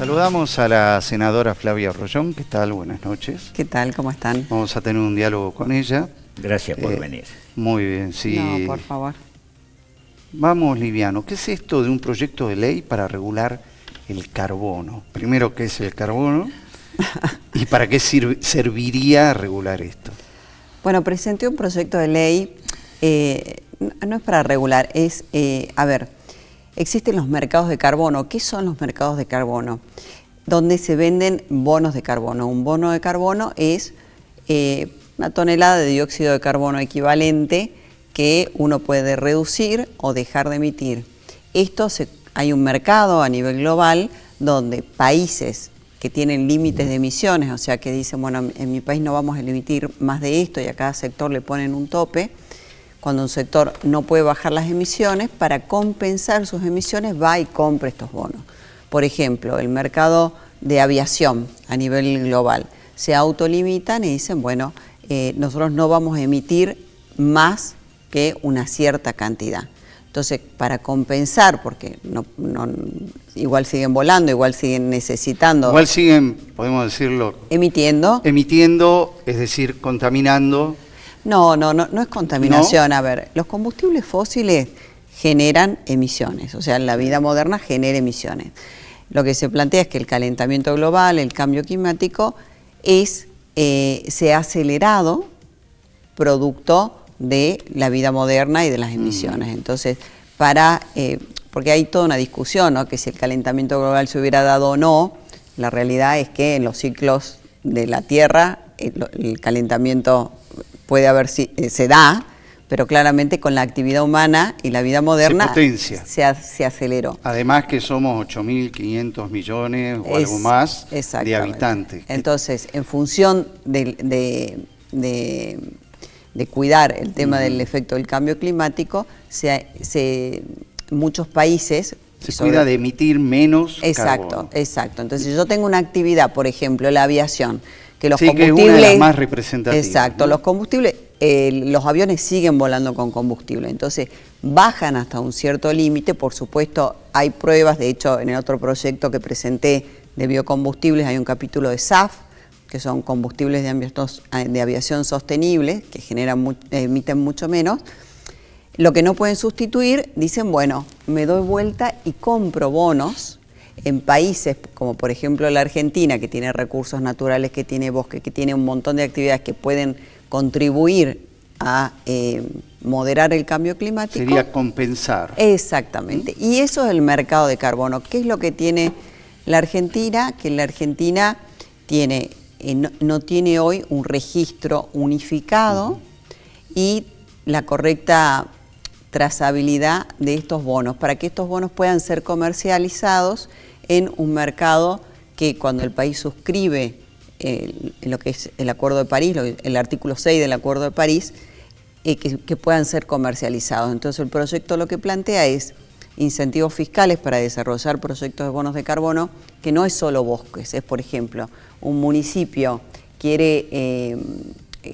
Saludamos a la senadora Flavia Rollón. ¿Qué tal? Buenas noches. ¿Qué tal? ¿Cómo están? Vamos a tener un diálogo con ella. Gracias por venir. Muy bien, sí. No, por favor. Vamos liviano. ¿Qué es esto de un proyecto de ley para regular el carbono? Primero, ¿qué es el carbono? ¿Y para qué serviría regular esto? Bueno, presenté un proyecto de ley, no es para regular, es, existen los mercados de carbono. ¿Qué son los mercados de carbono? Donde se venden bonos de carbono. Un bono de carbono es una tonelada de dióxido de carbono equivalente que uno puede reducir o dejar de emitir. Hay un mercado a nivel global donde países que tienen límites de emisiones, o sea que dicen, bueno, en mi país no vamos a emitir más de esto y a cada sector le ponen un tope. Cuando un sector no puede bajar las emisiones, para compensar sus emisiones va y compra estos bonos. Por ejemplo, el mercado de aviación a nivel global se autolimitan y dicen, bueno, nosotros no vamos a emitir más que una cierta cantidad. Entonces, para compensar, porque igual siguen volando, igual siguen necesitando... Igual siguen, podemos decirlo... Emitiendo. Emitiendo, es decir, contaminando... No es contaminación. ¿No? A ver, los combustibles fósiles generan emisiones, o sea, la vida moderna genera emisiones. Lo que se plantea es que el calentamiento global, el cambio climático, se ha acelerado producto de la vida moderna y de las emisiones. Entonces, porque hay toda una discusión, ¿no? Que si el calentamiento global se hubiera dado o no, la realidad es que en los ciclos de la Tierra el calentamiento se da, pero claramente con la actividad humana y la vida moderna se aceleró. Además que somos 8.500 millones o algo más de habitantes. Entonces, en función de cuidar el tema del efecto del cambio climático, muchos países... Se cuida de emitir menos carbono. Exacto. Entonces, yo tengo una actividad, por ejemplo, la aviación, que los combustibles... que es una de las más representativas. Exacto, ¿no? Los combustibles, los aviones siguen volando con combustible, entonces bajan hasta un cierto límite. Por supuesto, hay pruebas, de hecho, en el otro proyecto que presenté de biocombustibles hay un capítulo de SAF, que son combustibles de aviación sostenibles, que emiten mucho menos. Lo que no pueden sustituir, dicen, bueno, me doy vuelta y compro bonos en países como por ejemplo la Argentina, que tiene recursos naturales, que tiene bosque, que tiene un montón de actividades que pueden contribuir a moderar el cambio climático. Sería compensar. Exactamente. Y eso es el mercado de carbono. ¿Qué es lo que tiene la Argentina? Que la Argentina no tiene hoy un registro unificado y la correcta trazabilidad de estos bonos, para que estos bonos puedan ser comercializados en un mercado que cuando el país suscribe lo que es el Acuerdo de París, el artículo 6 del Acuerdo de París, que puedan ser comercializados. Entonces el proyecto lo que plantea es incentivos fiscales para desarrollar proyectos de bonos de carbono, que no es solo bosques, es por ejemplo, un municipio quiere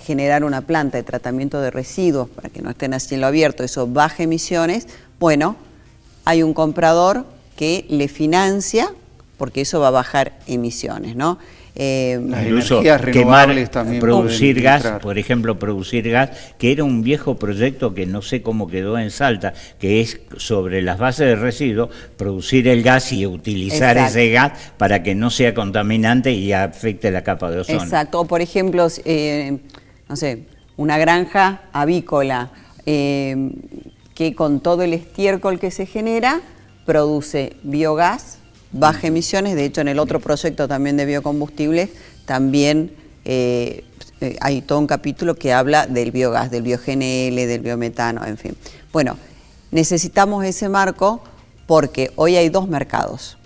generar una planta de tratamiento de residuos para que no estén a cielo abierto, eso baja emisiones. Bueno, hay un comprador que le financia porque eso va a bajar emisiones, ¿no? Las Incluso energías renovables también producir gas, entrar. por ejemplo, producir gas, que era un viejo proyecto que no sé cómo quedó en Salta, que es sobre las bases de residuos, producir el gas y utilizar ese gas para que no sea contaminante y afecte la capa de ozono. Exacto, o por ejemplo, no sé, una granja avícola que con todo el estiércol que se genera produce biogás, baja emisiones. De hecho, en el otro proyecto también de biocombustibles, también hay todo un capítulo que habla del biogás, del bio-GNL, del biometano, en fin. Bueno, necesitamos ese marco porque hoy hay dos mercados.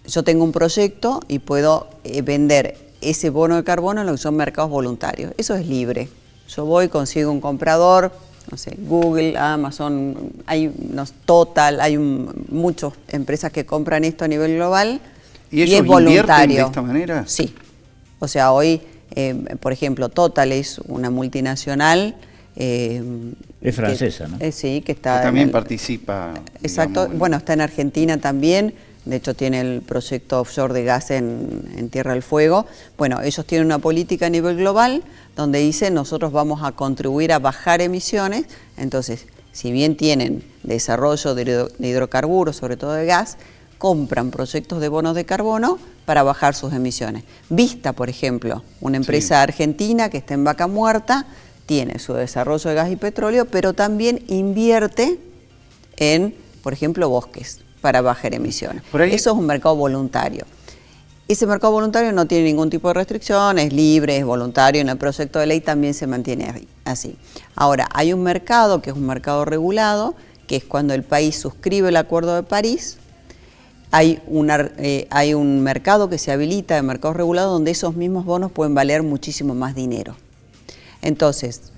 Yo tengo un proyecto y puedo vender ese bono de carbono en lo que son mercados voluntarios. Eso es libre. Yo voy, consigo un comprador, no sé, Google, Amazon, Total, hay muchas empresas que compran esto a nivel global. ¿Y ellos es voluntario. de esta manera? Sí. O sea, hoy, por ejemplo, Total es una multinacional. Es francesa, ¿no? Sí, que está... Que también participa. Exacto. Digamos, bueno, está en Argentina también. de hecho tiene el proyecto offshore de gas en Tierra del Fuego. Bueno, ellos tienen una política a nivel global donde dicen nosotros vamos a contribuir a bajar emisiones, entonces si bien tienen desarrollo de hidrocarburos, sobre todo de gas, compran proyectos de bonos de carbono para bajar sus emisiones. Vista, por ejemplo, una empresa argentina que está en Vaca Muerta, tiene su desarrollo de gas y petróleo, pero también invierte en, por ejemplo, bosques para bajar emisiones. Eso es un mercado voluntario. Ese mercado voluntario no tiene ningún tipo de restricción, es libre, es voluntario, en el proyecto de ley también se mantiene así. Ahora, hay un mercado que es un mercado regulado, que es cuando el país suscribe el Acuerdo de París. Hay un mercado que se habilita de mercados regulados donde esos mismos bonos pueden valer muchísimo más dinero. Entonces,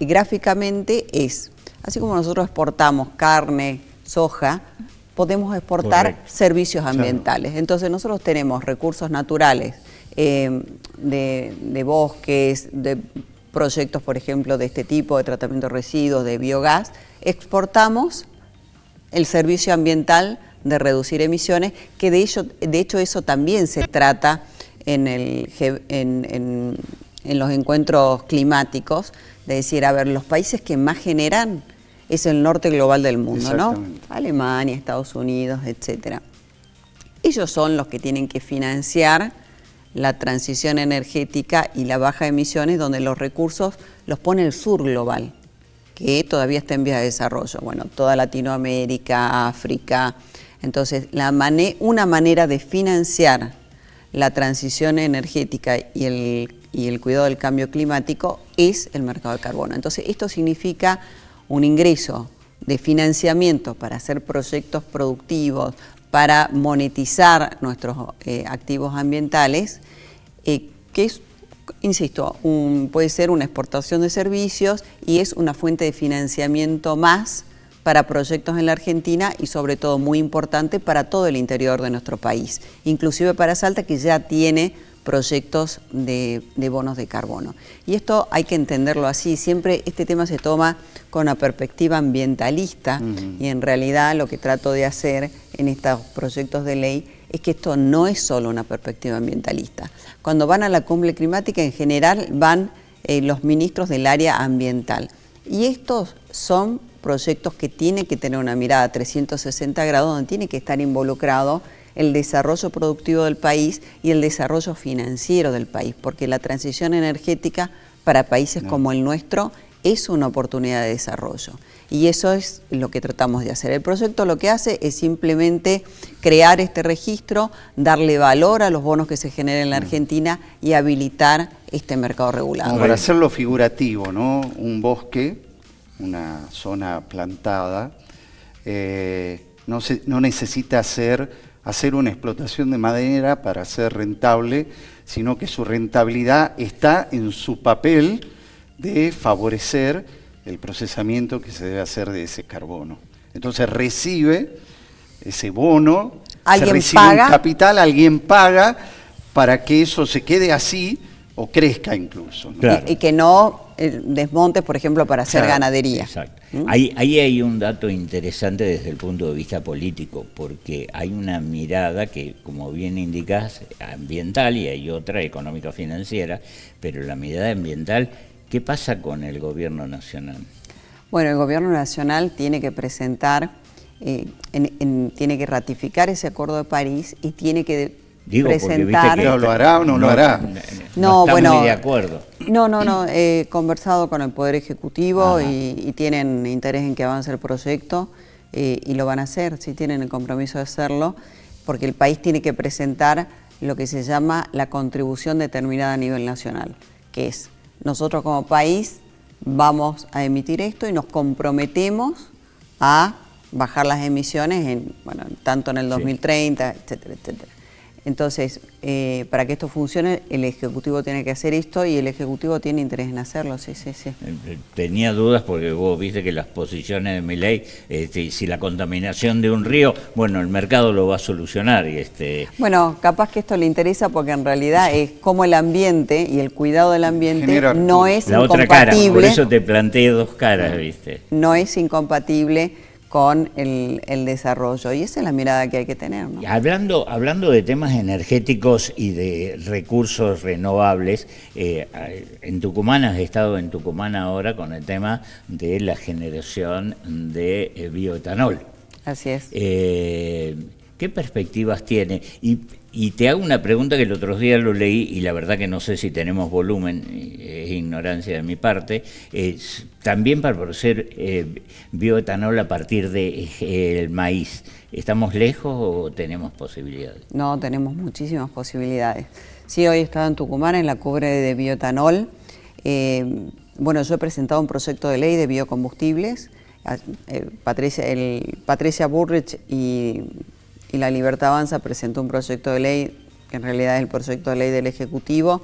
gráficamente es, así como nosotros exportamos carne, soja, podemos exportar servicios ambientales. Entonces nosotros tenemos recursos naturales de bosques, de proyectos, por ejemplo, de este tipo, de tratamiento de residuos, de biogás, exportamos el servicio ambiental de reducir emisiones, que de hecho eso también se trata en los encuentros climáticos, de decir, a ver, los países que más generan es el norte global del mundo, ¿no? Alemania, Estados Unidos, etcétera. Ellos son los que tienen que financiar la transición energética y la baja de emisiones, donde los recursos los pone el sur global, que todavía está en vías de desarrollo. Bueno, toda Latinoamérica, África. Entonces, una manera de financiar la transición energética y el cuidado del cambio climático es el mercado de carbono. Entonces, esto significa un ingreso de financiamiento para hacer proyectos productivos, para monetizar nuestros activos ambientales, que es, insisto, puede ser una exportación de servicios y es una fuente de financiamiento más para proyectos en la Argentina y sobre todo muy importante para todo el interior de nuestro país, inclusive para Salta, que ya tiene proyectos de bonos de carbono. Y esto hay que entenderlo así, siempre este tema se toma con una perspectiva ambientalista y en realidad lo que trato de hacer en estos proyectos de ley es que esto no es solo una perspectiva ambientalista. Cuando van a la cumbre climática en general van los ministros del área ambiental y estos son proyectos que tienen que tener una mirada 360 grados donde tiene que estar involucrado el desarrollo productivo del país y el desarrollo financiero del país, porque la transición energética para países como el nuestro es una oportunidad de desarrollo. Y eso es lo que tratamos de hacer. El proyecto lo que hace es simplemente crear este registro, darle valor a los bonos que se generen en la Argentina y habilitar este mercado regulado. Como para hacerlo figurativo, ¿no? Un bosque, una zona plantada, no necesita hacer una explotación de madera para ser rentable, sino que su rentabilidad está en su papel de favorecer el procesamiento que se debe hacer de ese carbono. Entonces recibe ese bono, se recibe un capital, alguien paga para que eso se quede así o crezca incluso, ¿no? Claro. Y que no desmontes, por ejemplo, para hacer ganadería. Exacto. Ahí hay un dato interesante desde el punto de vista político, porque hay una mirada que, como bien indicás, ambiental y hay otra económico-financiera, pero la mirada ambiental, ¿qué pasa con el gobierno nacional? Bueno, el gobierno nacional tiene que presentar, tiene que ratificar ese Acuerdo de París y tiene que presentar... ¿Pero lo hará o no lo hará? No, bueno, muy de acuerdo. No, he conversado con el Poder Ejecutivo y tienen interés en que avance el proyecto y lo van a hacer, sí tienen el compromiso de hacerlo, porque el país tiene que presentar lo que se llama la contribución determinada a nivel nacional, que es, nosotros como país vamos a emitir esto y nos comprometemos a bajar las emisiones tanto en el 2030, etcétera, etcétera. Entonces, para que esto funcione, el Ejecutivo tiene que hacer esto y el Ejecutivo tiene interés en hacerlo, sí. Tenía dudas porque vos viste que las posiciones de Milei, si la contaminación de un río, bueno, el mercado lo va a solucionar. Bueno, capaz que esto le interesa porque en realidad es como el ambiente y el cuidado del ambiente no es la incompatible. Otra cara, por eso te planteé dos caras, ¿viste? No es incompatible con el desarrollo. Y esa es la mirada que hay que tener, ¿no? Hablando de temas energéticos y de recursos renovables, en Tucumán, has estado en Tucumán ahora con el tema de la generación de bioetanol. Así es. ¿Qué perspectivas tiene? Y te hago una pregunta que el otro día lo leí y la verdad que no sé si tenemos volumen, es ignorancia de mi parte. También para producir bioetanol a partir del maíz, ¿estamos lejos o tenemos posibilidades? No, tenemos muchísimas posibilidades. Sí, hoy he estado en Tucumán en la cumbre de bioetanol. Bueno, yo he presentado un proyecto de ley de biocombustibles. Patricia Bullrich y La Libertad Avanza presentó un proyecto de ley, que en realidad es el proyecto de ley del Ejecutivo.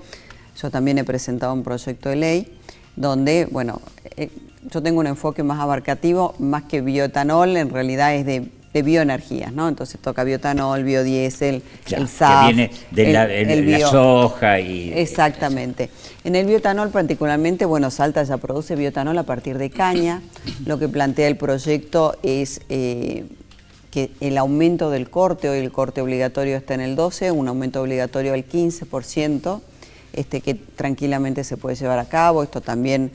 Yo también he presentado un proyecto de ley donde, bueno, yo tengo un enfoque más abarcativo, más que bioetanol, en realidad es de bioenergías, ¿no? Entonces toca bioetanol, biodiesel, claro, el SAF, que viene de la soja y... Exactamente. En el bioetanol particularmente, bueno, Salta ya produce bioetanol a partir de caña. Lo que plantea el proyecto es que el aumento del corte, hoy el corte obligatorio está en el 12%, un aumento obligatorio al 15%, que tranquilamente se puede llevar a cabo. Esto también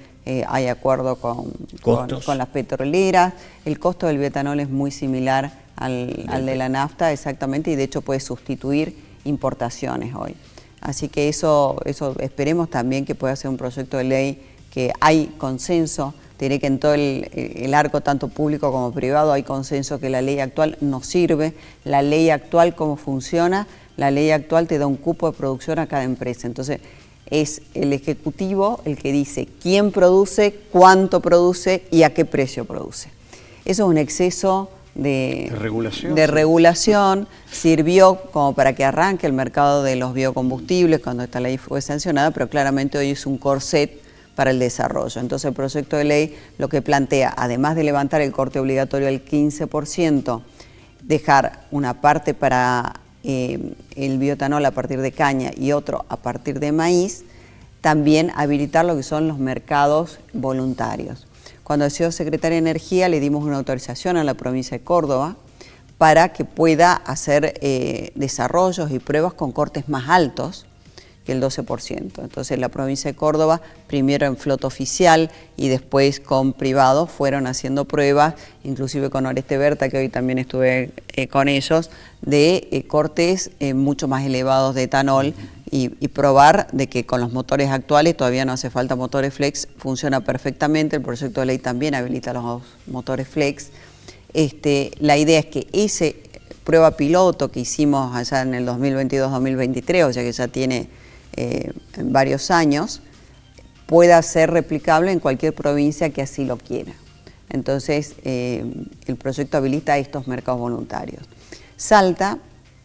hay acuerdo con las petroleras. El costo del bioetanol es muy similar al de la nafta, exactamente, y de hecho puede sustituir importaciones hoy. Así que eso esperemos también que pueda ser un proyecto de ley que hay consenso. Diré que en todo el arco, tanto público como privado, hay consenso que la ley actual no sirve. La ley actual, ¿cómo funciona? La ley actual te da un cupo de producción a cada empresa. Entonces, es el Ejecutivo el que dice quién produce, cuánto produce y a qué precio produce. Eso es un exceso de regulación. Sirvió como para que arranque el mercado de los biocombustibles cuando esta ley fue sancionada, pero claramente hoy es un corset para el desarrollo. Entonces el proyecto de ley lo que plantea, además de levantar el corte obligatorio al 15%, dejar una parte para el bioetanol a partir de caña y otro a partir de maíz, también habilitar lo que son los mercados voluntarios. Cuando he sido secretaria de Energía le dimos una autorización a la provincia de Córdoba para que pueda hacer desarrollos y pruebas con cortes más altos que el 12%. Entonces la provincia de Córdoba, primero en flota oficial y después con privado, fueron haciendo pruebas, inclusive con Oreste Berta, que hoy también estuve con ellos, de cortes mucho más elevados de etanol y probar de que con los motores actuales, todavía no hace falta motores flex, funciona perfectamente. El proyecto de ley también habilita los motores flex. La idea es que ese prueba piloto que hicimos allá en el 2022-2023, o sea que ya tiene varios años, pueda ser replicable en cualquier provincia que así lo quiera. Entonces, el proyecto habilita estos mercados voluntarios. Salta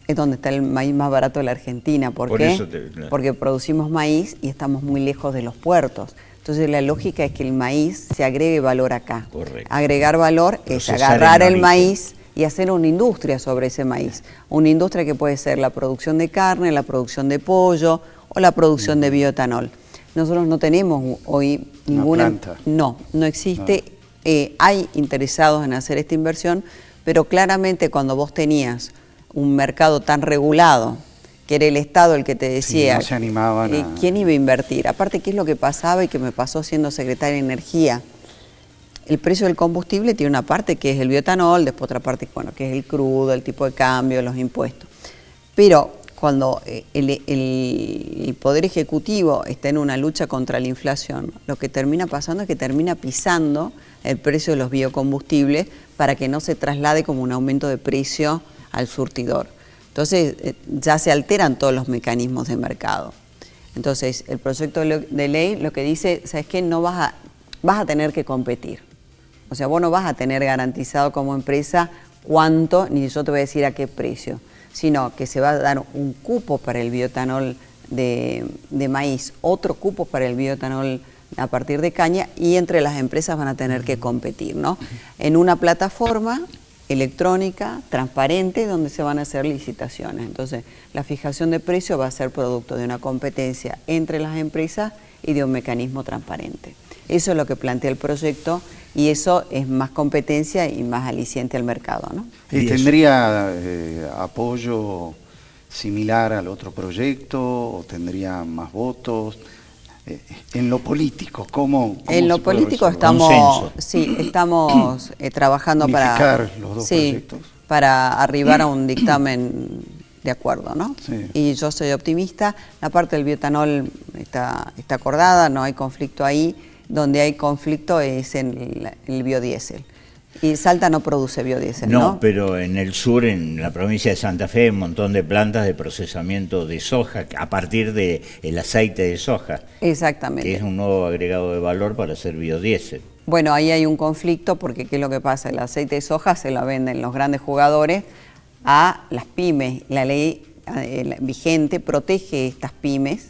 es donde está el maíz más barato de la Argentina. ¿Por qué? Claro. Porque producimos maíz y estamos muy lejos de los puertos. Entonces, la lógica es que el maíz se agregue valor acá. Correcto. Agregar valor es agarrar el maíz y hacer una industria sobre ese maíz. Una industria que puede ser la producción de carne, la producción de pollo o la producción de bioetanol. Nosotros no tenemos hoy ninguna planta. No existe. No. Hay interesados en hacer esta inversión, pero claramente cuando vos tenías un mercado tan regulado, que era el Estado el que te decía, sí, no se animaban ¿quién iba a invertir? Aparte, ¿qué es lo que pasaba y que me pasó siendo secretaria de Energía? El precio del combustible tiene una parte que es el bioetanol, después otra parte, bueno, que es el crudo, el tipo de cambio, los impuestos. Pero cuando el Poder Ejecutivo está en una lucha contra la inflación, lo que termina pasando es que termina pisando el precio de los biocombustibles para que no se traslade como un aumento de precio al surtidor. Entonces ya se alteran todos los mecanismos de mercado. Entonces el proyecto de ley lo que dice, ¿sabes qué? No vas a tener que competir. O sea, vos no vas a tener garantizado como empresa cuánto, ni yo te voy a decir a qué precio, sino que se va a dar un cupo para el bioetanol de maíz, otro cupo para el bioetanol a partir de caña, y entre las empresas van a tener que competir, ¿no? En una plataforma electrónica, transparente, donde se van a hacer licitaciones. Entonces, la fijación de precio va a ser producto de una competencia entre las empresas y de un mecanismo transparente. Eso es lo que plantea el proyecto y eso es más competencia y más aliciente al mercado, ¿no? ¿Y tendría apoyo similar al otro proyecto o tendría más votos? En lo político, ¿cómo en lo político estamos trabajando unificar los dos proyectos? Para arribar a un dictamen de acuerdo, ¿no? Sí. Y yo soy optimista. La parte del bioetanol está acordada, no hay conflicto ahí. Donde hay conflicto es en el biodiesel. Y Salta no produce biodiesel, ¿no? No, pero en el sur, en la provincia de Santa Fe, hay un montón de plantas de procesamiento de soja a partir del aceite de soja. Exactamente. Que es un nuevo agregado de valor para hacer biodiesel. Bueno, ahí hay un conflicto porque ¿qué es lo que pasa? El aceite de soja se lo venden los grandes jugadores a las pymes. La ley vigente protege estas pymes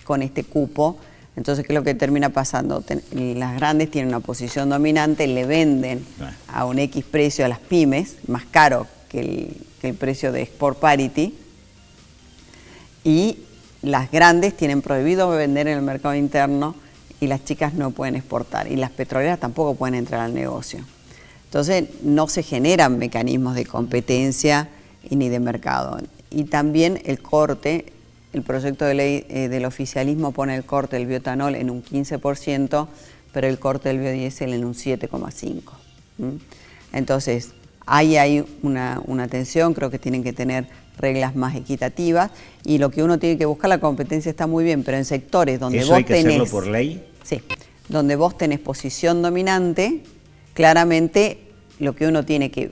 con este cupo. Entonces, ¿qué es lo que termina pasando? Las grandes tienen una posición dominante, le venden a un X precio a las pymes, más caro que el precio de Export Parity, y las grandes tienen prohibido vender en el mercado interno y las chicas no pueden exportar, y las petroleras tampoco pueden entrar al negocio. Entonces, no se generan mecanismos de competencia y ni de mercado. Y también el corte. El proyecto de ley del oficialismo pone el corte del bioetanol en un 15%, pero el corte del biodiesel en un 7,5%. Entonces, ahí hay una tensión, creo que tienen que tener reglas más equitativas, y lo que uno tiene que buscar, la competencia está muy bien, pero en sectores donde ¿Eso vos hay que hacerlo por ley? Sí, donde vos tenés posición dominante, claramente lo que uno tiene que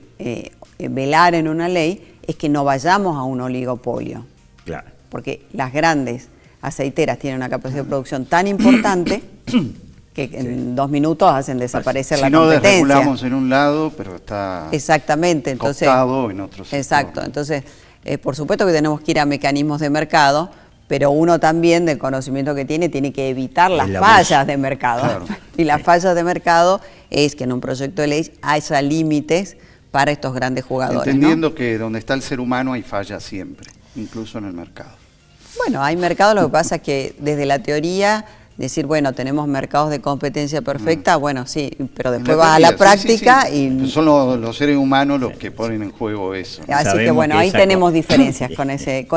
velar en una ley es que no vayamos a un oligopolio. Claro. Porque las grandes aceiteras tienen una capacidad de producción tan importante que en 2 minutos hacen desaparecer la competencia. Si no desregulamos en un lado, pero está exactamente, entonces, cooptado en otro sector. Exacto, entonces por supuesto que tenemos que ir a mecanismos de mercado, pero uno también del conocimiento que tiene que evitar las fallas de mercado. Claro. Y las fallas de mercado es que en un proyecto de ley haya límites para estos grandes jugadores. Entendiendo, ¿no? que donde está el ser humano hay fallas siempre, incluso en el mercado. Bueno, hay mercados, lo que pasa es que desde la teoría decir, bueno, tenemos mercados de competencia perfecta, bueno, sí, pero después vas a la práctica y... Son los seres humanos los que ponen en juego eso, ¿no? Así que bueno, ahí tenemos diferencias, con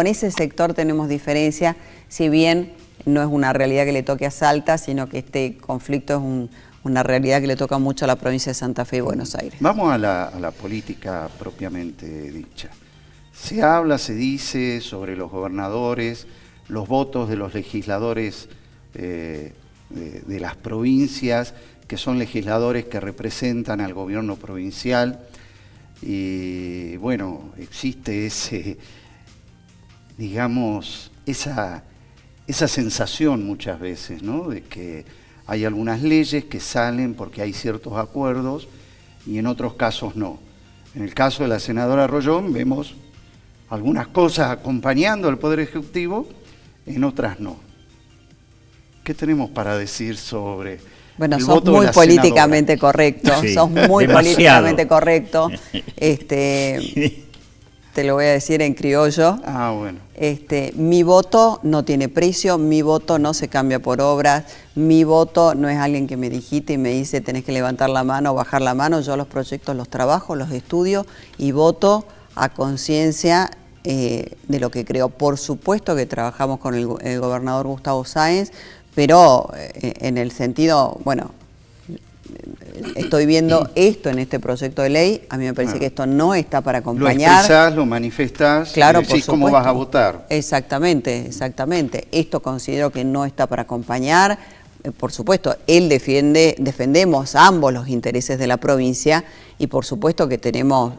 ese sector tenemos diferencias, si bien no es una realidad que le toque a Salta, sino que este conflicto es una realidad que le toca mucho a la provincia de Santa Fe y Buenos Aires. Vamos a la política propiamente dicha. Se habla, se dice sobre los gobernadores, los votos de los legisladores de las provincias, que son legisladores que representan al gobierno provincial, y bueno, existe esa sensación muchas veces, ¿no? De que hay algunas leyes que salen porque hay ciertos acuerdos y en otros casos no. En el caso de la senadora Rollón vemos algunas cosas acompañando al Poder Ejecutivo, en otras no. ¿Qué tenemos para decir sobre bueno, el sos voto de muy la políticamente correcto, Sí, sos muy demasiado. políticamente correcto. Te lo voy a decir en criollo. Ah, bueno. Mi voto no tiene precio, mi voto no se cambia por obras, mi voto no es alguien que me digite y me dice tenés que levantar la mano o bajar la mano. Yo los proyectos los trabajo, los estudio y voto a conciencia de lo que creo. Por supuesto que trabajamos con el gobernador Gustavo Sáenz, pero en el sentido, bueno, estoy viendo esto en este proyecto de ley, a mí me parece que esto no está para acompañar. Lo expresás, lo manifestás, claro, y decís cómo vas a votar. Exactamente, exactamente. Esto considero que no está para acompañar. Por supuesto, defendemos ambos los intereses de la provincia y por supuesto que tenemos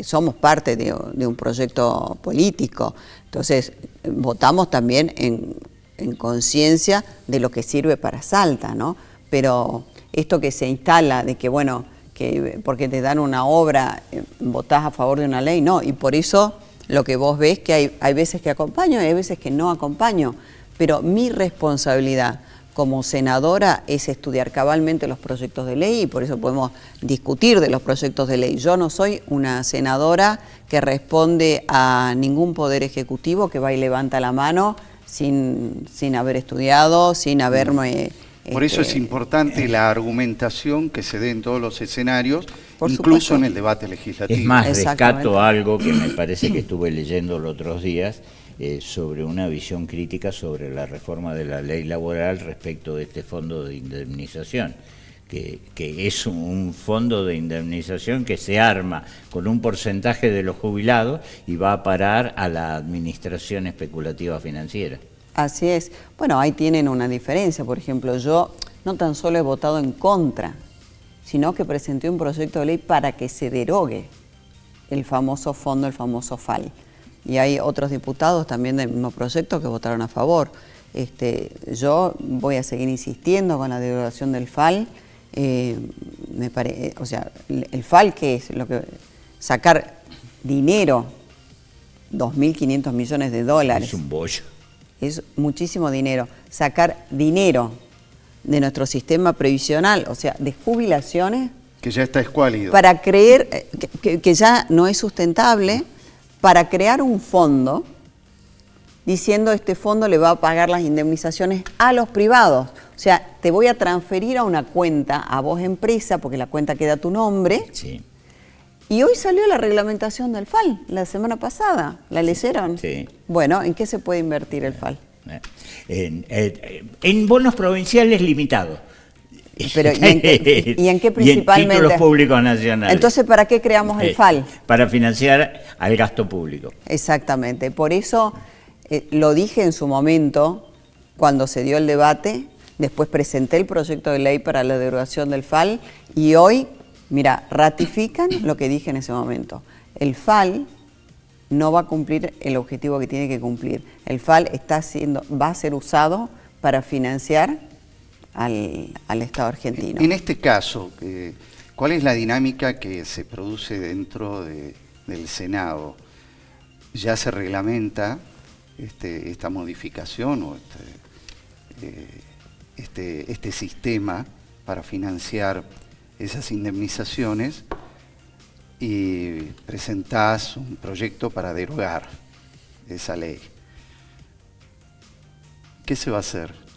somos parte de un proyecto político. Entonces, votamos también en conciencia de lo que sirve para Salta, ¿no? Pero esto que se instala de que, bueno, que porque te dan una obra, votás a favor de una ley, no. Y por eso lo que vos ves que hay veces que acompaño y hay veces que no acompaño. Pero mi responsabilidad como senadora es estudiar cabalmente los proyectos de ley y por eso podemos discutir de los proyectos de ley. Yo no soy una senadora que responde a ningún poder ejecutivo que va y levanta la mano sin haber estudiado, sin haberme Por eso es importante la argumentación que se dé en todos los escenarios, Por incluso supuesto. en el debate legislativo. Es más, Exactamente. rescato algo que me parece que estuve leyendo los otros días sobre una visión crítica sobre la reforma de la ley laboral respecto de este fondo de indemnización, que es un fondo de indemnización que se arma con un porcentaje de los jubilados y va a parar a la administración especulativa financiera. Así es. Bueno, ahí tienen una diferencia. Por ejemplo, yo no tan solo he votado en contra, sino que presenté un proyecto de ley para que se derogue el famoso fondo, el famoso FAL. Y hay otros diputados también del mismo proyecto que votaron a favor. Yo voy a seguir insistiendo con la derogación del FAL. O sea, el FAL, que es lo que sacar dinero, 2.500 millones de dólares. Es un bollo. Es muchísimo dinero. Sacar dinero de nuestro sistema previsional, o sea, de jubilaciones, Que ya está escuálido. para creer que ya no es sustentable, para crear un fondo, diciendo este fondo le va a pagar las indemnizaciones a los privados. O sea, te voy a transferir a una cuenta, a vos empresa, porque la cuenta queda a tu nombre. Sí. Y hoy salió la reglamentación del FAL, la semana pasada. ¿La leyeron? Sí. Bueno, ¿en qué se puede invertir el FAL? En bonos provinciales limitados. Pero, ¿y en qué principalmente? Y en títulos públicos nacionales. Entonces, ¿para qué creamos el FAL? Para financiar al gasto público. Exactamente. Por eso lo dije en su momento, cuando se dio el debate, después presenté el proyecto de ley para la derogación del FAL y hoy, mira, ratifican lo que dije en ese momento. El FAL no va a cumplir el objetivo que tiene que cumplir. El FAL va a ser usado para financiar al Estado argentino. En este caso, ¿cuál es la dinámica que se produce dentro del Senado? ¿Ya se reglamenta esta modificación o este sistema para financiar esas indemnizaciones y presentás un proyecto para derogar esa ley? ¿Qué se va a hacer?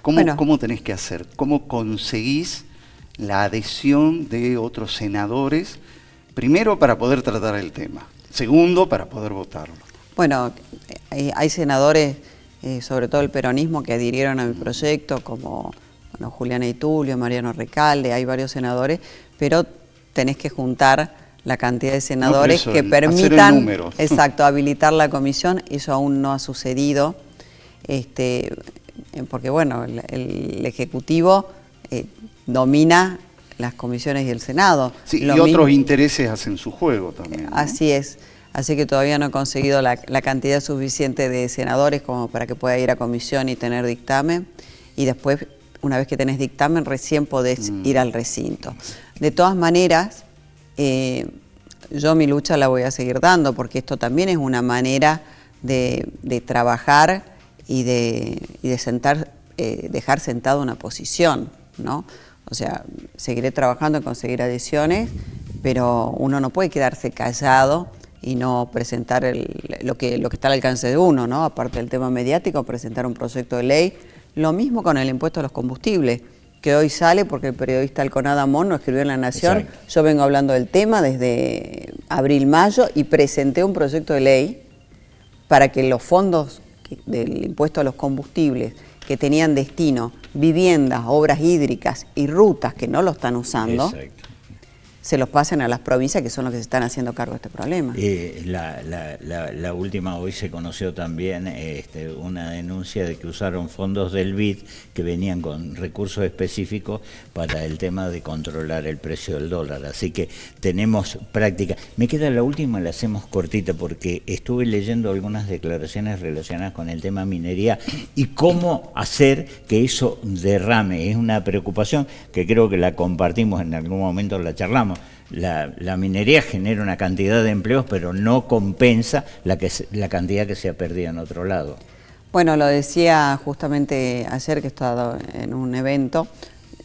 ¿Cómo tenés que hacer? ¿Cómo conseguís la adhesión de otros senadores? Primero, para poder tratar el tema. Segundo, para poder votarlo. Bueno, hay senadores, sobre todo el peronismo, que adhirieron a mi proyecto, como Juliana Itulio, Mariano Recalde, hay varios senadores, pero tenés que juntar la cantidad de senadores que permitan, exacto, habilitar la comisión. Eso aún no ha sucedido. Porque bueno, el Ejecutivo domina las comisiones y el Senado. Sí, y otros intereses hacen su juego también, ¿no? Así es, así que todavía no he conseguido la cantidad suficiente de senadores como para que pueda ir a comisión y tener dictamen, y después, una vez que tenés dictamen, recién podés ir al recinto. De todas maneras, yo mi lucha la voy a seguir dando, porque esto también es una manera de trabajar y de dejar sentada una posición, ¿no? O sea, seguiré trabajando en conseguir adhesiones, pero uno no puede quedarse callado y no presentar lo que está al alcance de uno, ¿no? Aparte del tema mediático, presentar un proyecto de ley. Lo mismo con el impuesto a los combustibles, que hoy sale porque el periodista Alconada Amón lo escribió en La Nación. Exacto. Yo vengo hablando del tema desde abril-mayo y presenté un proyecto de ley para que los fondos del impuesto a los combustibles que tenían destino viviendas, obras hídricas y rutas que no lo están usando, Exacto. se los pasen a las provincias, que son los que se están haciendo cargo de este problema. La última, hoy se conoció también una denuncia de que usaron fondos del BID que venían con recursos específicos para el tema de controlar el precio del dólar. Así que tenemos práctica. Me queda la última, la hacemos cortita, porque estuve leyendo algunas declaraciones relacionadas con el tema minería y cómo hacer que eso derrame. Es una preocupación que creo que la compartimos, en algún momento la charlamos. La minería genera una cantidad de empleos, pero no compensa la cantidad que se ha perdido en otro lado. Bueno, lo decía justamente ayer que estaba en un evento.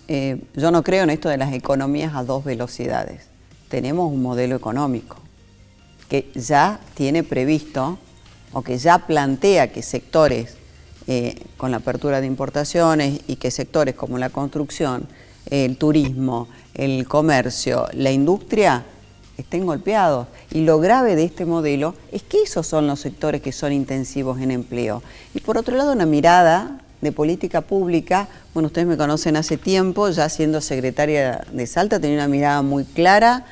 Yo no creo en esto de las economías a dos velocidades. Tenemos un modelo económico que ya tiene previsto o que ya plantea que sectores con la apertura de importaciones y que sectores como la construcción, el turismo, el comercio, la industria estén golpeados. Y lo grave de este modelo es que esos son los sectores que son intensivos en empleo. Y por otro lado, una mirada de política pública. Bueno, ustedes me conocen hace tiempo, ya siendo secretaria de Salta tenía una mirada muy clara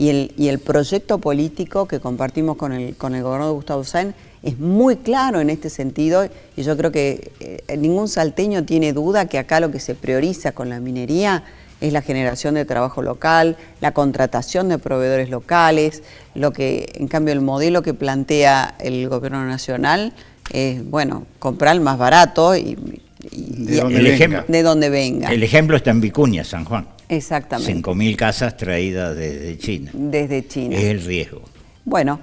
y el proyecto político que compartimos con el gobernador Gustavo Sáenz es muy claro en este sentido, y yo creo que ningún salteño tiene duda que acá lo que se prioriza con la minería es la generación de trabajo local, la contratación de proveedores locales, lo que, en cambio, el modelo que plantea el gobierno nacional es, bueno, comprar el más barato de donde venga. El ejemplo está en Vicuña, San Juan. Exactamente. 5.000 casas traídas desde China. Desde China. Es el riesgo. Bueno,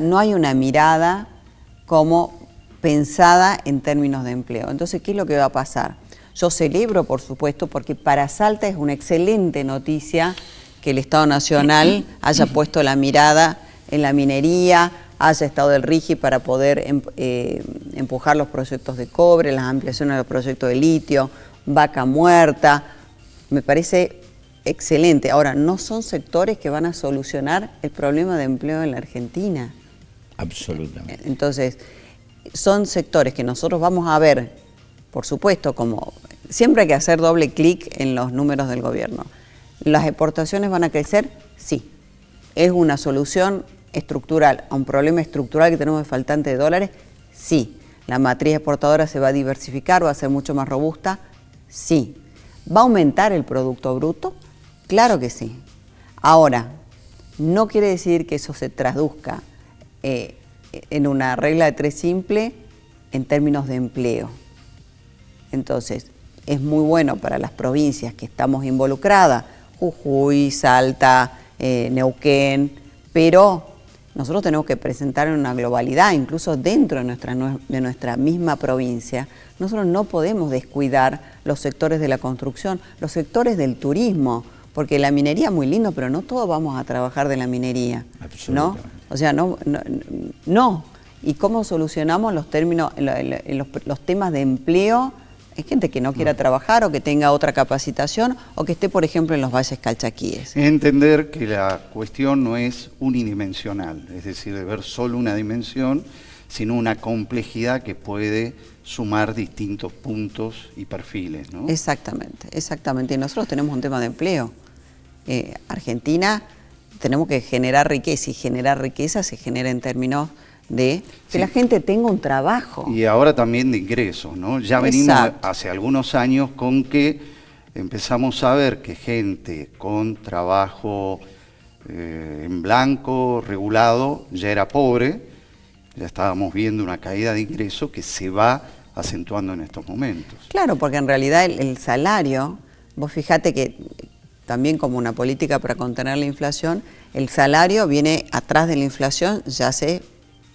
no hay una mirada como pensada en términos de empleo. Entonces, ¿qué es lo que va a pasar? Yo celebro, por supuesto, porque para Salta es una excelente noticia que el Estado Nacional haya puesto la mirada en la minería, haya estado el RIGI para poder empujar los proyectos de cobre, las ampliaciones de los proyectos de litio, Vaca Muerta. Me parece excelente. Ahora, no son sectores que van a solucionar el problema de empleo en la Argentina. Absolutamente. Entonces, son sectores que nosotros vamos a ver, por supuesto, como siempre hay que hacer doble clic en los números del gobierno. ¿Las exportaciones van a crecer? Sí. ¿Es una solución estructural a un problema estructural que tenemos de faltante de dólares? Sí. ¿La matriz exportadora se va a diversificar, va a ser mucho más robusta? Sí. ¿Va a aumentar el Producto Bruto? Claro que sí. Ahora, no quiere decir que eso se traduzca en una regla de tres simple en términos de empleo. Entonces, es muy bueno para las provincias que estamos involucradas, Jujuy, Salta, Neuquén, pero nosotros tenemos que presentar en una globalidad, incluso dentro de nuestra misma provincia. Nosotros no podemos descuidar los sectores de la construcción, los sectores del turismo, porque la minería es muy lindo, pero no todos vamos a trabajar de la minería, ¿no? O sea, no. ¿Y cómo solucionamos los temas de empleo? Hay gente que no quiera trabajar o que tenga otra capacitación o que esté, por ejemplo, en los valles calchaquíes. Entender que la cuestión no es unidimensional, es decir, de ver solo una dimensión, sino una complejidad que puede sumar distintos puntos y perfiles, ¿no? Exactamente, exactamente. Y nosotros tenemos un tema de empleo. Argentina, tenemos que generar riqueza, y generar riqueza se genera en términos de que la gente tenga un trabajo. Y ahora también de ingresos, ¿no? Ya venimos hace algunos años con que empezamos a ver que gente con trabajo en blanco, regulado, ya era pobre, ya estábamos viendo una caída de ingresos que se va acentuando en estos momentos. Claro, porque en realidad el salario, vos fijate que también como una política para contener la inflación, el salario viene atrás de la inflación ya hace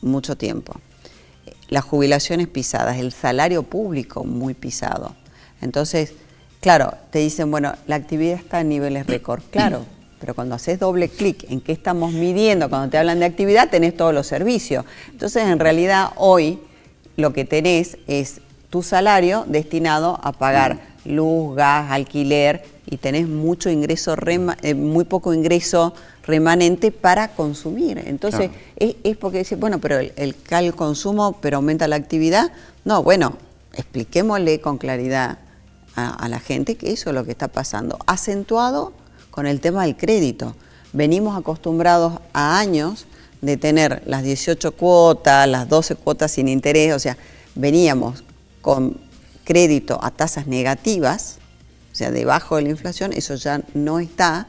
mucho tiempo. Las jubilaciones pisadas, el salario público muy pisado. Entonces, claro, te dicen, bueno, la actividad está a niveles récord, claro, pero cuando haces doble clic en qué estamos midiendo, cuando te hablan de actividad, tenés todos los servicios. Entonces, en realidad, hoy lo que tenés es tu salario destinado a pagar luz, gas, alquiler, y tenés mucho ingreso muy poco ingreso remanente para consumir. Entonces, claro, es porque decir, bueno, pero cae el consumo, pero aumenta la actividad. No, bueno, expliquémosle con claridad a la gente que eso es lo que está pasando. Acentuado con el tema del crédito. Venimos acostumbrados a años de tener las 18 cuotas, las 12 cuotas sin interés, o sea, veníamos con crédito a tasas negativas, o sea, debajo de la inflación, eso ya no está,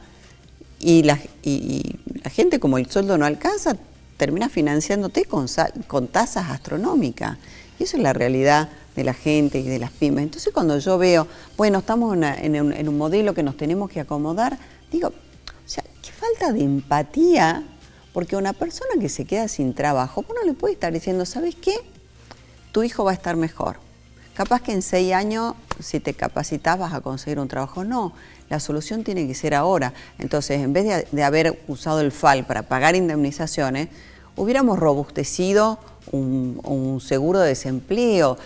y la gente, como el sueldo no alcanza, termina financiándote con tasas astronómicas. Y eso es la realidad de la gente y de las pymes. Entonces, cuando yo veo, bueno, estamos en un modelo que nos tenemos que acomodar, digo, o sea, qué falta de empatía, porque una persona que se queda sin trabajo, uno le puede estar diciendo, ¿sabes qué? Tu hijo va a estar mejor. Capaz que en 6 años, si te capacitas, vas a conseguir un trabajo. No, la solución tiene que ser ahora. Entonces, en vez de haber usado el FAL para pagar indemnizaciones, hubiéramos robustecido un seguro de desempleo,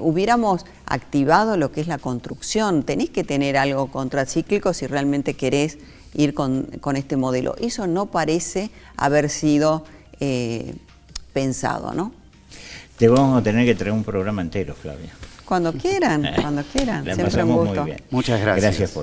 hubiéramos activado lo que es la construcción. Tenés que tener algo contracíclico si realmente querés ir con este modelo. Eso no parece haber sido pensado, ¿no? Te vamos a tener que traer un programa entero, Flavia. Cuando quieran, cuando quieran. La Siempre un pasamos gusto. muy bien. Muchas gracias. Gracias por